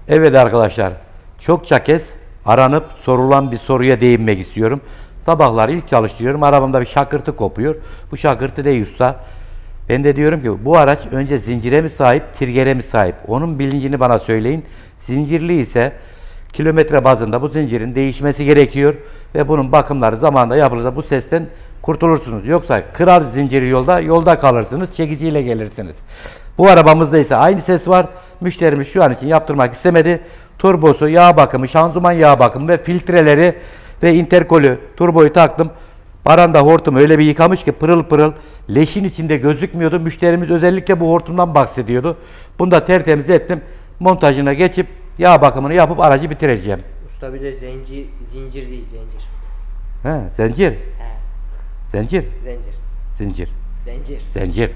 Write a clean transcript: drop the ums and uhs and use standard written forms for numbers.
Evet arkadaşlar, çokça kez aranıp sorulan bir soruya değinmek istiyorum. Sabahlar ilk çalıştırıyorum, arabamda bir şakırtı kopuyor. Bu şakırtı değil usta. Ben de diyorum ki bu araç önce zincire mi sahip, trigger'e mi sahip? Onun bilincini bana söyleyin. Zincirli ise kilometre bazında bu zincirin değişmesi gerekiyor ve bunun bakımları zamanında yapılırsa bu sesten kurtulursunuz. Yoksa kırar zinciri yolda kalırsınız, çekiciyle gelirsiniz. Bu arabamızda ise aynı ses var. Müşterimiz şu an için yaptırmak istemedi. Turbosu, yağ bakımı, şanzıman yağ bakımı ve filtreleri ve interkolü, turboyu taktım. Baranda hortum öyle bir yıkamış ki pırıl pırıl, leşin içinde gözükmüyordu. Müşterimiz özellikle bu hortumdan bahsediyordu. Bunu da tertemiz ettim. Montajına geçip yağ bakımını yapıp aracı bitireceğim. Usta bir de zincir değil, zincir. He, zincir. He. Zincir. Zincir. Zincir. Zincir. Zincir.